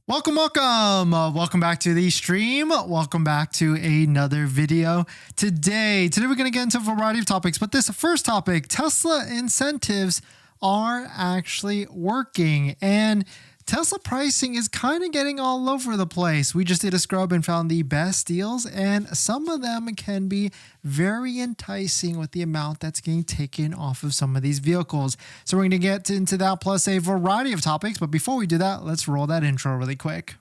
Welcome back to the stream. Welcome back to another video. Today we're going to get into a variety of topics, but this first topic, Tesla incentives are actually working, and Tesla pricing is kind of getting all over the place. We just did a scrub and found the best deals, and some of them can be very enticing with the amount that's getting taken off of some of these vehicles. So we're going to get into that plus a variety of topics. But before we do that, let's roll that intro really quick.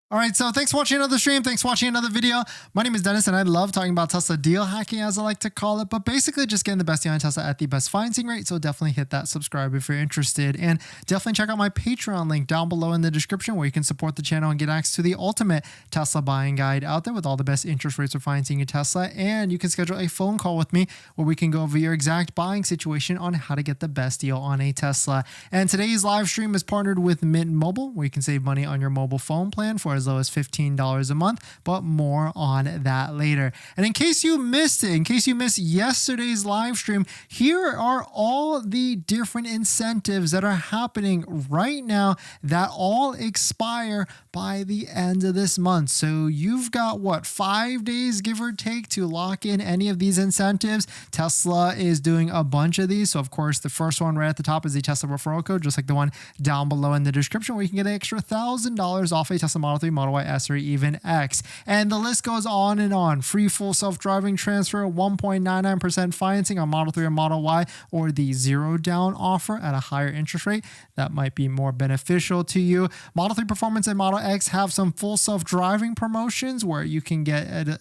All right, so thanks for watching another stream. Thanks for watching another video. My name is Dennis, and I love talking about Tesla deal hacking, as I like to call it, but basically just getting the best deal on Tesla at the best financing rate. So definitely hit that subscribe if you're interested, and definitely check out my Patreon link down below in the description where you can support the channel and get access to the ultimate Tesla buying guide out there with all the best interest rates for financing your Tesla. And you can schedule a phone call with me where we can go over your exact buying situation on how to get the best deal on a Tesla. And today's live stream is partnered with Mint Mobile, where you can save money on your mobile phone plan for as low as $15 a month, but more on that later. And in case you missed it, in case you missed yesterday's live stream, here are all the different incentives that are happening right now that all expire by the end of this month. So you've got what, 5 days, give or take, to lock in any of these incentives. Tesla is doing a bunch of these. So of course, the first one right at the top is the Tesla referral code, just like the one down below in the description, where you can get an extra $1,000 off a Tesla Model 3, Model Y, S, or even X. And the list goes on and on. Free full self-driving transfer, 1.99% financing on Model 3 or Model Y, or the zero down offer at a higher interest rate. That might be more beneficial to you. Model 3 Performance and Model X have some full self-driving promotions where you can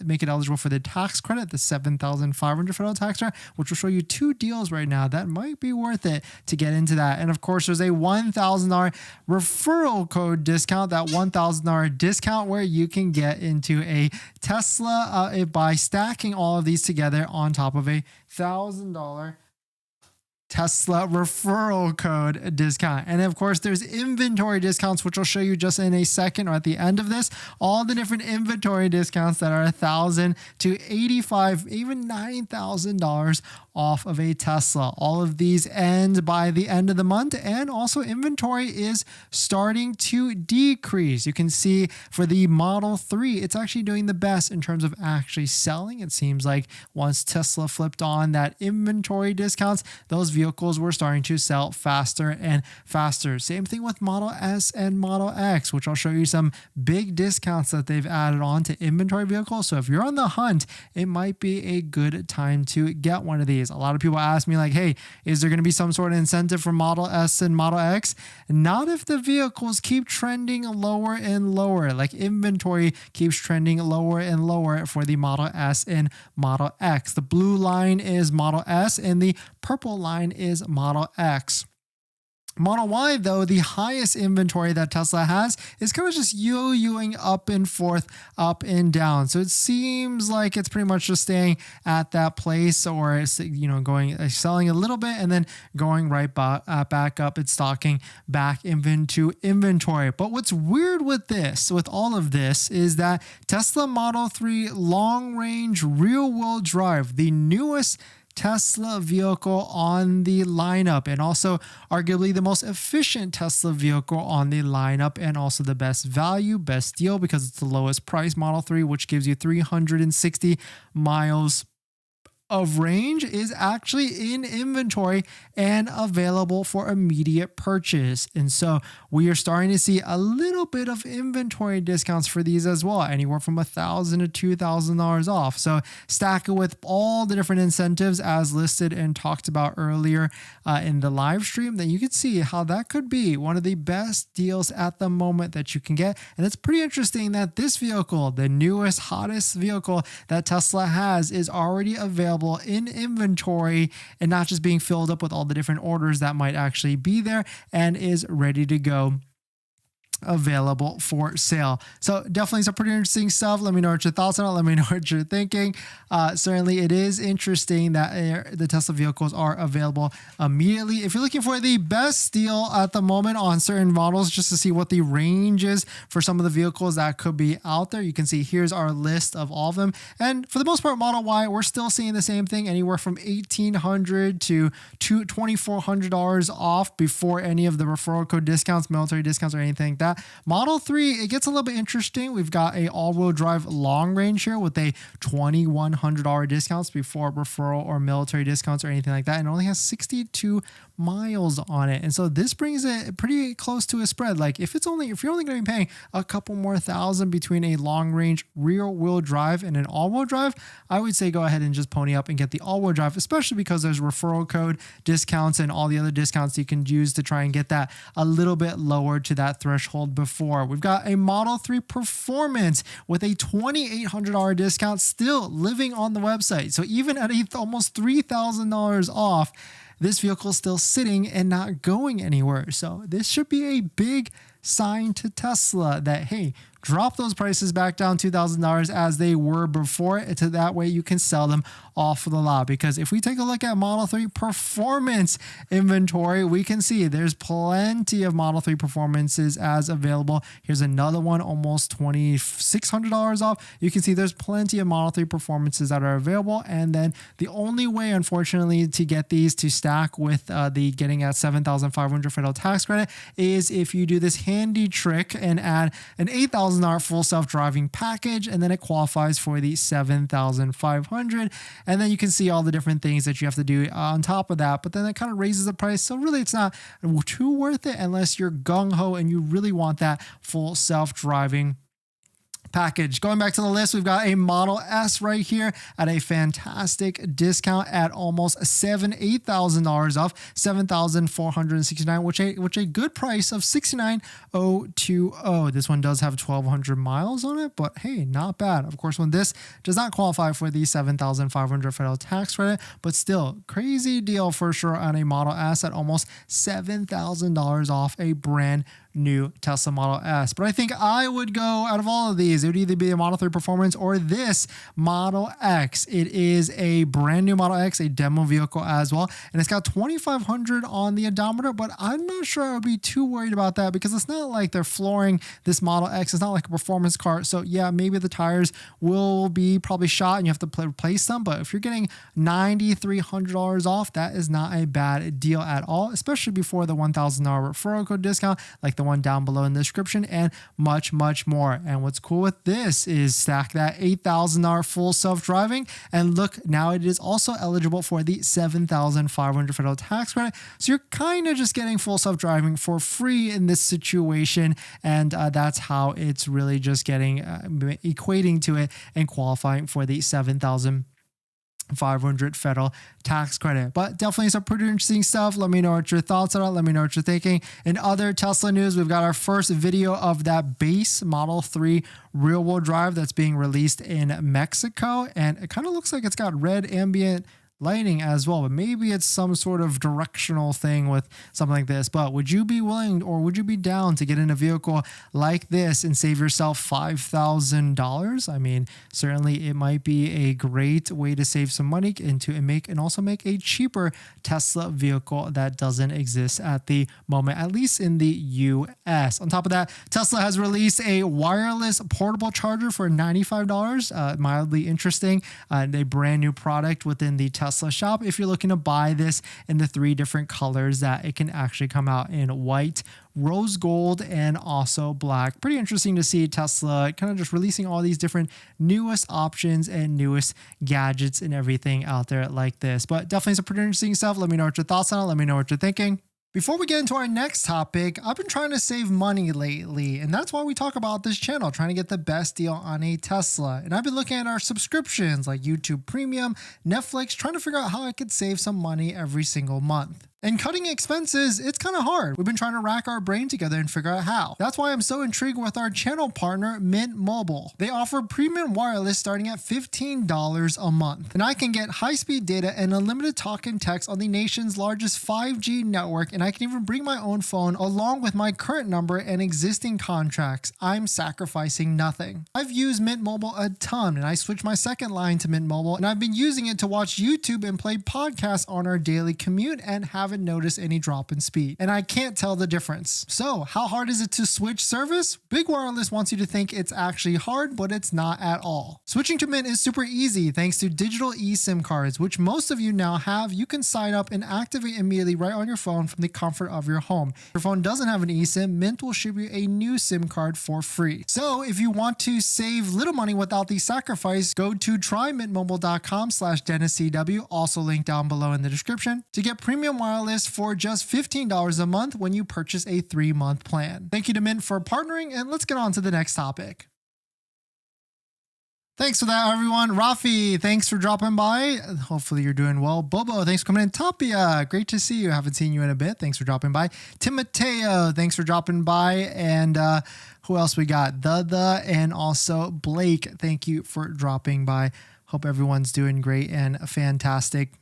make it eligible for the tax credit, the $7,500 federal tax credit, which will show you two deals right now that might be worth it to get into that. And of course, there's a $1,000 referral code discount, that $1,000 discount where you can get into a Tesla by stacking all of these together on top of a $1,000 Tesla referral code discount. And of course, there's inventory discounts, which I'll show you just in a second or at the end of this. All the different inventory discounts that are $1,000 to $85,000, even $9,000 off of a Tesla. All of these end by the end of the month, and also inventory is starting to decrease. You can see for the Model 3, it's actually doing the best in terms of actually selling. It seems like once Tesla flipped on that inventory discounts, those vehicles were starting to sell faster and faster. Same thing with Model S and Model X, which I'll show you some big discounts that they've added on to inventory vehicles. So if you're on the hunt, it might be a good time to get one of these. A lot of people ask me like, hey, is there going to be some sort of incentive for Model S and Model X? Not if the vehicles keep trending lower and lower, like inventory keeps trending lower and lower for the Model S and Model X. The blue line is Model S and the purple line is Model X. Model Y, though, the highest inventory that Tesla has is kind of just yo-yoing up and forth, up and down. So it seems like it's pretty much just staying at that place, or it's, selling a little bit and then going right back up. It's stocking back into inventory. But what's weird with this, with all of this, is that Tesla Model 3 long-range rear-wheel drive, the newest Tesla vehicle on the lineup, and also arguably the most efficient Tesla vehicle on the lineup, and also the best value, best deal, because it's the lowest price Model 3, which gives you 360 miles of range, is actually in inventory and available for immediate purchase. And so we are starting to see a little bit of inventory discounts for these as well, anywhere from $1,000 to $2,000 off. So stack it with all the different incentives as listed and talked about earlier in the live stream, then you can see how that could be one of the best deals at the moment that you can get. And it's pretty interesting that this vehicle, the newest, hottest vehicle that Tesla has, is already available in inventory and not just being filled up with all the different orders that might actually be there, and is ready to go available for sale. So definitely some pretty interesting stuff. Let me know what your thoughts on it. Let me know what you're thinking. Certainly it is interesting that the Tesla vehicles are available immediately. If you're looking for the best deal at the moment on certain models, just to see what the range is for some of the vehicles that could be out there, you can see here's our list of all of them. And for the most part, Model Y, we're still seeing the same thing, anywhere from $1,800 to $2,400 off before any of the referral code discounts, military discounts, or anything like that. Model 3, it gets a little bit interesting. We've got a all-wheel drive long range here with a $2,100 discounts before referral or military discounts or anything like that, and it only has 62 miles on it. And so this brings it pretty close to a spread. Like if you're only going to be paying a couple more thousand between a long range rear wheel drive and an all-wheel drive, I would say go ahead and just pony up and get the all-wheel drive, especially because there's referral code discounts and all the other discounts you can use to try and get that a little bit lower to that threshold before. We've got a Model 3 Performance with a $2,800 discount still living on the website. So even at almost $3,000 off, this vehicle is still sitting and not going anywhere. So this should be a big sign to Tesla that, hey, drop those prices back down $2,000 as they were before, so that way you can sell them off of the lot. Because if we take a look at Model 3 Performance inventory, we can see there's plenty of Model 3 Performances as available. Here's another one, almost $2,600 off. You can see there's plenty of Model 3 Performances that are available. And then the only way, unfortunately, to get these to stack with the getting at $7,500 federal tax credit is if you do this handy trick and add an $8,000 full self-driving package, and then it qualifies for the $7,500. And then you can see all the different things that you have to do on top of that, but then it kind of raises the price. So really it's not too worth it unless you're gung-ho and you really want that full self-driving package. Going back to the list, we've got a Model S right here at a fantastic discount at almost $8,000 off, $7,469, which a good price of $69,020. This one does have 1,200 miles on it, but hey, not bad. Of course, when this does not qualify for the $7,500 federal tax credit, but still crazy deal for sure on a Model S at almost $7,000 off a brand new Tesla Model S. But I think I would go, out of all of these, it would either be a Model 3 Performance or this Model X. It is a brand new Model X, a demo vehicle as well, and it's got 2,500 on the odometer, but I'm not sure I would be too worried about that because it's not like they're flooring this Model X. It's not like a performance car. So yeah, maybe the tires will be probably shot and you have to replace them, but if you're getting $9,300 off, that is not a bad deal at all, especially before the $1,000 referral code discount, like the one down below in the description, and much more. And what's cool with this is stack that $8,000 full self-driving, and look, now it is also eligible for the $7,500 federal tax credit. So you're kind of just getting full self-driving for free in this situation, and that's how it's really just getting equating to it and qualifying for the $7,500 federal tax credit. But definitely some pretty interesting stuff. Let me know what your thoughts are. Let me know what you're thinking. In other Tesla news, we've got our first video of that base Model 3 rear-wheel drive that's being released in Mexico, and it kind of looks like it's got red ambient lighting as well, but maybe it's some sort of directional thing with something like this. But would you be willing, or would you be down to get in a vehicle like this and save yourself $5,000? I mean, certainly it might be a great way to save some money and also make a cheaper Tesla vehicle that doesn't exist at the moment, at least in the US. On top of that, Tesla has released a wireless portable charger for $95, mildly interesting, a brand new product within the Tesla shop if you're looking to buy this in the 3 different colors that it can actually come out in: white, rose gold, and also black. Pretty interesting to see Tesla kind of just releasing all these different newest options and newest gadgets and everything out there like this. But definitely some pretty interesting stuff. Let me know what your thoughts on it. Let me know what you're thinking. Before we get into our next topic, I've been trying to save money lately, and that's why we talk about this channel, trying to get the best deal on a Tesla. And I've been looking at our subscriptions like YouTube Premium, Netflix, trying to figure out how I could save some money every single month. And cutting expenses, it's kind of hard. We've been trying to rack our brain together and figure out how. That's why I'm so intrigued with our channel partner, Mint Mobile. They offer premium wireless starting at $15 a month. And I can get high-speed data and unlimited talk and text on the nation's largest 5G network, and I can even bring my own phone along with my current number and existing contracts. I'm sacrificing nothing. I've used Mint Mobile a ton, and I switched my second line to Mint Mobile, and I've been using it to watch YouTube and play podcasts on our daily commute and haven't noticed any drop in speed. And I can't tell the difference. So how hard is it to switch service? Big Wireless wants you to think it's actually hard, but it's not at all. Switching to Mint is super easy thanks to digital eSIM cards, which most of you now have. You can sign up and activate immediately right on your phone from the comfort of your home. If your phone doesn't have an eSIM, Mint will ship you a new SIM card for free. So if you want to save little money without the sacrifice, go to trymintmobile.com/DennisCW, also linked down below in the description, to get premium wireless for just $15 a month when you purchase a 3-month plan. Thank you to Mint for partnering, and let's get on to the next topic. Thanks for that, everyone. Rafi, thanks for dropping by. Hopefully you're doing well. Bobo, thanks for coming in. Tapia, great to see you. Haven't seen you in a bit. Thanks for dropping by. Timoteo, thanks for dropping by. And who else we got? And also Blake, thank you for dropping by. Hope everyone's doing great and fantastic.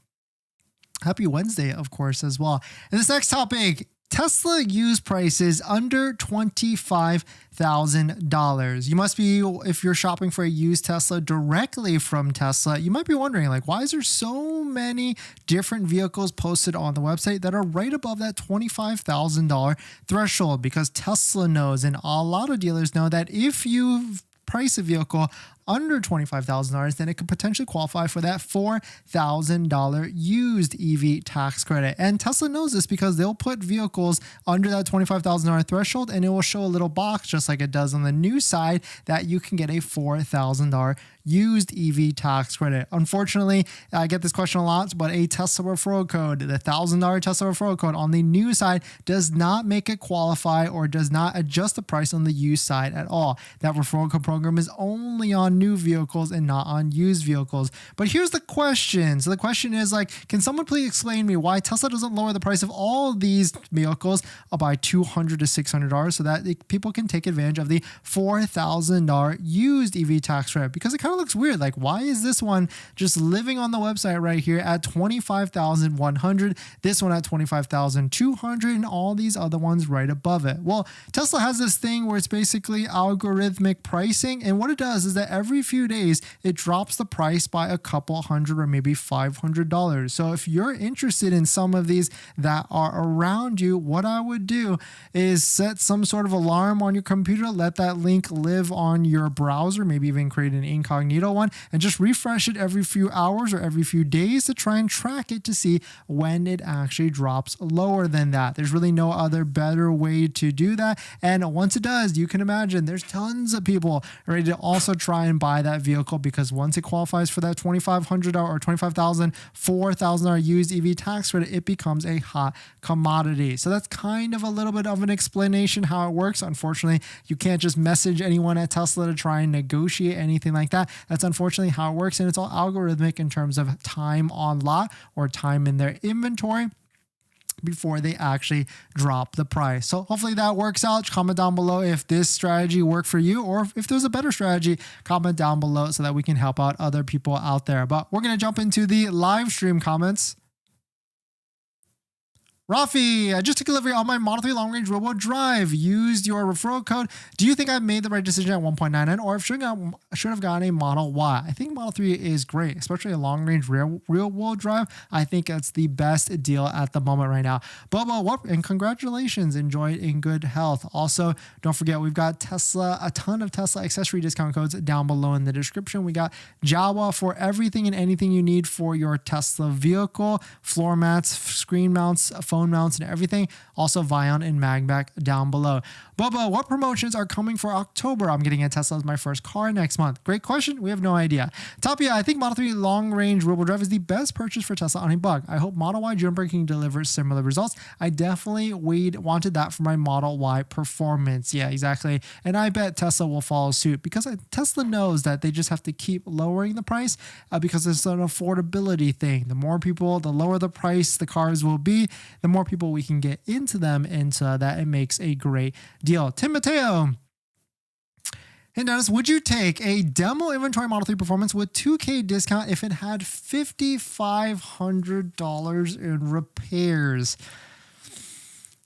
Happy Wednesday, of course, as well. And this next topic, Tesla used prices under $25,000. You must be, if you're shopping for a used Tesla directly from Tesla, you might be wondering, like, why is there so many different vehicles posted on the website that are right above that $25,000 threshold? Because Tesla knows, and a lot of dealers know, that if you price a vehicle under $25,000, then it could potentially qualify for that $4,000 used EV tax credit. And Tesla knows this because they'll put vehicles under that $25,000 threshold, and it will show a little box just like it does on the new side that you can get a $4,000 used EV tax credit. Unfortunately, I get this question a lot, but a Tesla referral code, the $1,000 Tesla referral code on the new side, does not make it qualify or does not adjust the price on the used side at all. That referral code program is only on new vehicles and not on used vehicles. But here's the question. So the question is, like, can someone please explain to me why Tesla doesn't lower the price of all of these vehicles by $200 to $600 so that people can take advantage of the $4,000 used EV tax credit? Because it kind of looks weird. Like, why is this one just living on the website right here at $25,100, this one at $25,200, and all these other ones right above it? Well, Tesla has this thing where it's basically algorithmic pricing, and what it does is that every few days it drops the price by a couple hundred or maybe $500. So if you're interested in some of these that are around you, what I would do is set some sort of alarm on your computer, let that link live on your browser, maybe even create an incognito one, and just refresh it every few hours or every few days to try and track it to see when it actually drops lower than that. There's really no other better way to do that. And once it does, you can imagine there's tons of people ready to also try and buy that vehicle, because once it qualifies for that $2,500 or $25,000, $4,000 used EV tax credit, it becomes a hot commodity. So that's kind of a little bit of an explanation how it works. Unfortunately, you can't just message anyone at Tesla to try and negotiate anything like that. That's unfortunately how it works, and it's all algorithmic in terms of time on lot or time in their inventory before they actually drop the price. So hopefully that works out. Comment down below if this strategy worked for you, or if there's a better strategy, comment down below so that we can help out other people out there. But we're going to jump into the live stream comments. Rafi, I just took delivery on my Model 3 Long Range Robo Drive. Used your referral code. Do you think I made the right decision at 1.99, or should have gotten a Model Y? I think Model 3 is great, especially a long range real world drive. I think it's the best deal at the moment right now. Bobo, and congratulations. Enjoy it in good health. Also, don't forget, we've got Tesla, a ton of Tesla accessory discount codes down below in the description. We got Jawa for everything and anything you need for your Tesla vehicle, floor mats, screen mounts, phone mounts, and everything. Also Vion and MAGBAK down below. Bubba, what promotions are coming for October? I'm getting a Tesla as my first car next month. Great question. We have no idea. Tapia, I think Model 3 Long Range Robo Drive is the best purchase for Tesla on a bug. I hope Model Y Juniper can deliver similar results. I definitely wanted that for my Model Y performance. Yeah, exactly. And I bet Tesla will follow suit, because Tesla knows that they just have to keep lowering the price because it's an affordability thing. The more people, the lower the price the cars will be, the more people we can get into them, into that it makes a great deal. Tim Mateo. Hey Dennis, would you take a demo inventory Model 3 Performance with $2,000 discount if it had $5,500 in repairs?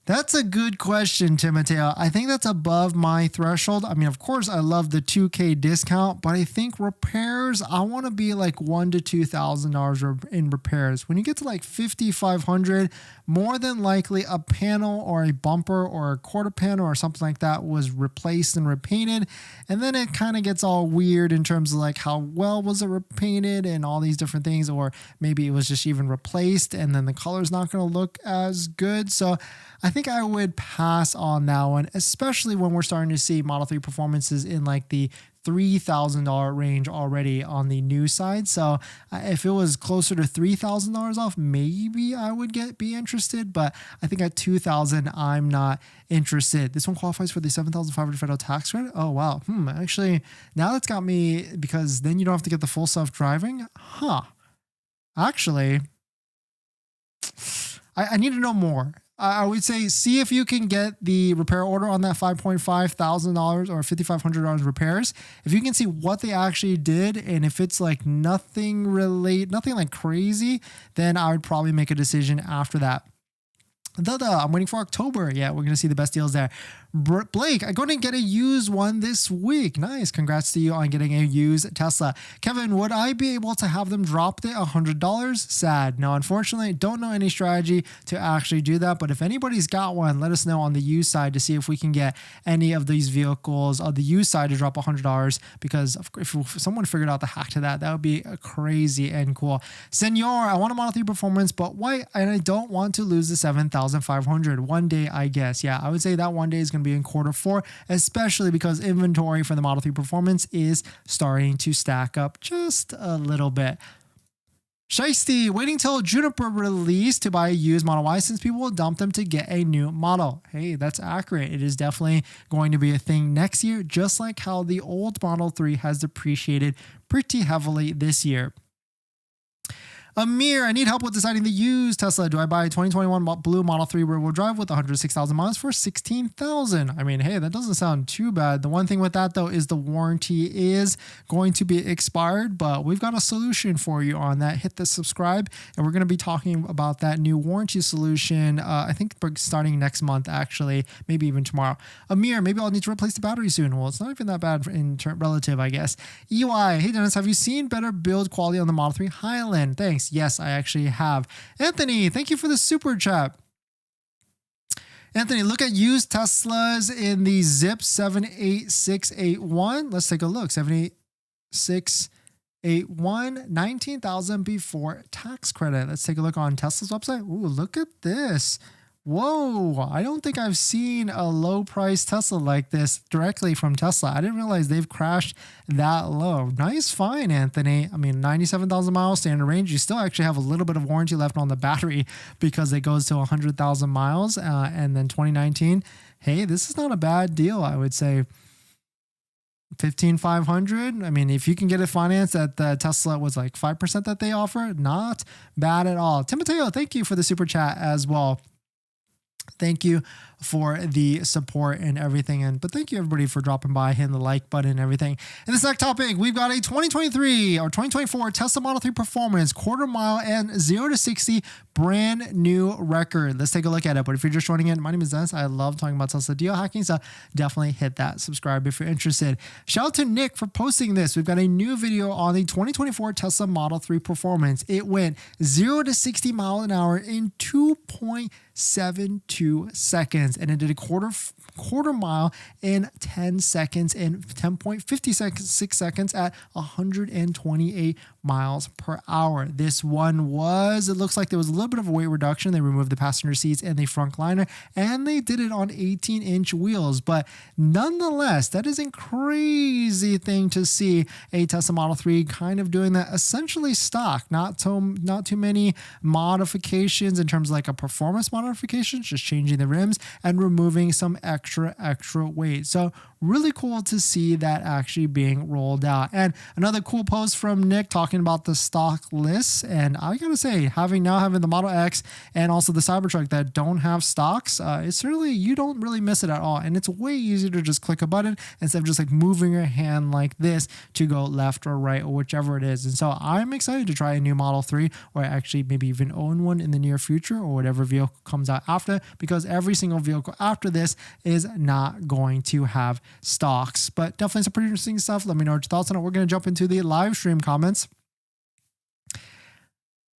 That's a good question, Timoteo. I think that's above my threshold. I mean, of course, I love the $2,000 discount, but I think repairs, I want to be like $1,000 to $2,000 in repairs. When you get to like $5,500, more than likely a panel or a bumper or a quarter panel or something like that was replaced and repainted. And then it kind of gets all weird in terms of like how well was it repainted and all these different things, or maybe it was just even replaced and then the color's not going to look as good. So I think I would pass on that one, especially when we're starting to see Model 3 performances in like the $3,000 range already on the new side. So if it was closer to $3,000 off, maybe I would be interested, but I think at $2,000, I'm not interested. This one qualifies for the $7,500 federal tax credit. Oh, wow. Actually, now that's got me, because then you don't have to get the full self-driving. Actually, I need to know more. I would say see if you can get the repair order on that $5,500 or $5,500 repairs. If you can see what they actually did, and if it's like nothing like crazy, then I would probably make a decision after that. I'm waiting for October. Yeah, we're going to see the best deals there. Blake, I'm going to get a used one this week. Nice. Congrats to you on getting a used Tesla. Kevin, would I be able to have them drop it $100? Sad. No, unfortunately, don't know any strategy to actually do that. But if anybody's got one, let us know on the used side to see if we can get any of these vehicles on the used side to drop $100. Because if someone figured out the hack to that, that would be crazy and cool. Senor, I want a Model 3 Performance, but white, and I don't want to lose the $7,500. One day, I guess. Yeah, I would say that one day is going to be in Q4, especially because inventory for the Model 3 Performance is starting to stack up just a little bit. Shiesty, waiting till Juniper release to buy a used Model Y since people will dump them to get a new model. Hey, that's accurate. It is definitely going to be a thing next year, just like how the old Model 3 has depreciated pretty heavily this year. Amir, I need help with deciding the used Tesla. Do I buy a 2021 blue Model 3 rear-wheel drive with 106,000 miles for $16,000? I mean, hey, that doesn't sound too bad. The one thing with that, though, is the warranty is going to be expired, but we've got a solution for you on that. Hit the subscribe, and we're going to be talking about that new warranty solution, I think starting next month, actually, maybe even tomorrow. Amir, maybe I'll need to replace the battery soon. Well, it's not even that bad in relative, I guess. EY, hey, Dennis, have you seen better build quality on the Model 3 Highland? Thanks. Yes, I actually have. Anthony, thank you for the super chat. Anthony, look at used Teslas in the zip 78681. Let's take a look. 78681, 19,000 before tax credit. Let's take a look on Tesla's website. Ooh, look at this. Whoa, I don't think I've seen a low price Tesla like this directly from Tesla. I didn't realize they've crashed that low. Nice find, Anthony. I mean, 97,000 miles standard range. You still actually have a little bit of warranty left on the battery because it goes to 100,000 miles. And then 2019, hey, this is not a bad deal, I would say. 15,500. I mean, if you can get it financed at the Tesla was like 5% that they offer, not bad at all. Timoteo, thank you for the super chat as well. Thank you for the support and everything. But thank you everybody for dropping by, hitting the like button and everything. In this next topic, we've got a 2023 or 2024 Tesla Model 3 Performance quarter mile and 0 to 60 brand new record. Let's take a look at it. But if you're just joining in, my name is Dennis. I love talking about Tesla deal hacking, so definitely hit that subscribe if you're interested. Shout out to Nick for posting this. We've got a new video on the 2024 Tesla Model 3 Performance. It went 0 to 60 miles an hour in 2.72 seconds, and it did a quarter mile in 10 seconds and 10.56 seconds at 128 miles per hour. This one it looks like there was a little bit of a weight reduction. They removed the passenger seats and the front liner, and they did it on 18-inch wheels. But nonetheless, that is a crazy thing to see a Tesla Model 3 kind of doing that essentially stock, not too many modifications in terms of like a performance modification, just changing the rims and removing some extra weight. So really cool to see that actually being rolled out. And another cool post from Nick talking about the stock lists. And I gotta say, having the Model X and also the Cybertruck that don't have stocks, it's certainly, you don't really miss it at all. And it's way easier to just click a button instead of just like moving your hand like this to go left or right or whichever it is. And so I'm excited to try a new Model 3, or actually maybe even own one in the near future, or whatever vehicle comes out after, because every single vehicle after this is not going to have stocks. But definitely some pretty interesting stuff. Let me know what your thoughts on it. We're going to jump into the live stream comments.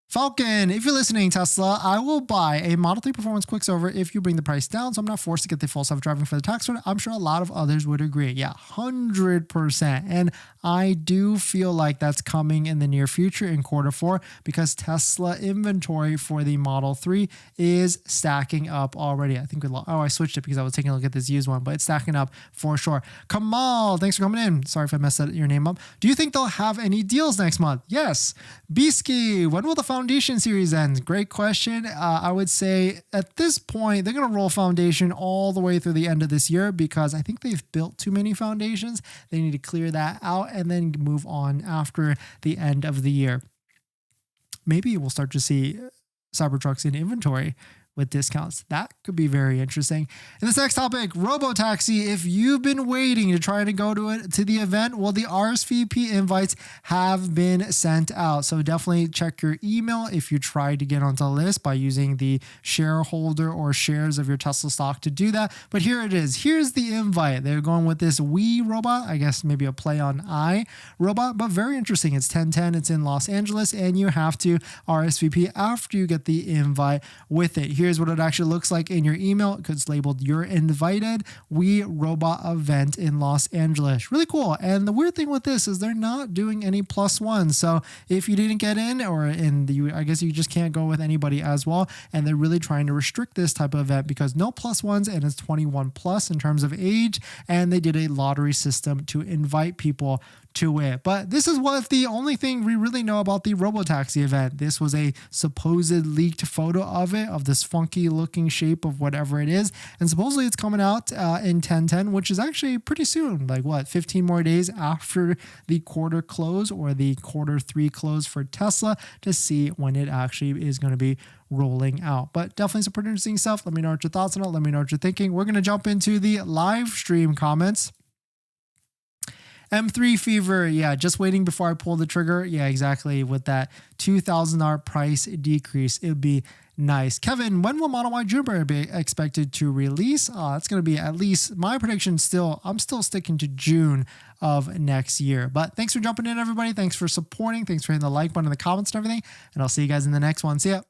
Falcon, if you're listening, Tesla, I will buy a Model 3 Performance Quicksilver if you bring the price down, so I'm not forced to get the full self-driving for the tax credit. I'm sure a lot of others would agree. Yeah, 100%. And I do feel like that's coming in the near future in Q4, because Tesla inventory for the Model 3 is stacking up already. I think I switched it because I was taking a look at this used one, but it's stacking up for sure. Kamal, thanks for coming in. Sorry if I messed your name up. Do you think they'll have any deals next month? Yes. Beasky, when will the Foundation series end? Great question. I would say at this point, they're going to roll Foundation all the way through the end of this year, because I think they've built too many Foundations. They need to clear that out and then move on after the end of the year. Maybe we'll start to see Cybertrucks in inventory with discounts. That could be very interesting. And this next topic, Robotaxi. If you've been waiting to try to go to the event, well, the RSVP invites have been sent out. So definitely check your email if you tried to get onto the list by using the shareholder or shares of your Tesla stock to do that. But here it is. Here's the invite. They're going with this We robot. I guess maybe a play on I robot, but very interesting. It's 1010. It's in Los Angeles, and you have to RSVP after you get the invite with it. Here's what it actually looks like in your email. It's labeled "You're invited. We robot event in Los Angeles." Really cool. And the weird thing with this is they're not doing any +1. So if you didn't get in, I guess you just can't go with anybody as well. And they're really trying to restrict this type of event because no +1s, and it's 21 plus in terms of age. And they did a lottery system to invite people to it. But this is the only thing we really know about the Robotaxi event. This was a supposed leaked photo of it, of this funky looking shape of whatever it is. And supposedly it's coming out in 10/10, which is actually pretty soon, like 15 more days after the quarter close, or the Q3 close for Tesla, to see when it actually is going to be rolling out. But definitely some pretty interesting stuff. Let me know what your thoughts on it. Let me know what you're thinking. We're going to jump into the live stream comments. M3 Fever, yeah, just waiting before I pull the trigger. Yeah, exactly. With that $2,000 price decrease, it would be nice. Kevin, when will Model Y Juniper be expected to release? It's going to be, at least my prediction, I'm still sticking to June of next year. But thanks for jumping in, everybody. Thanks for supporting. Thanks for hitting the like button in the comments and everything. And I'll see you guys in the next one. See ya.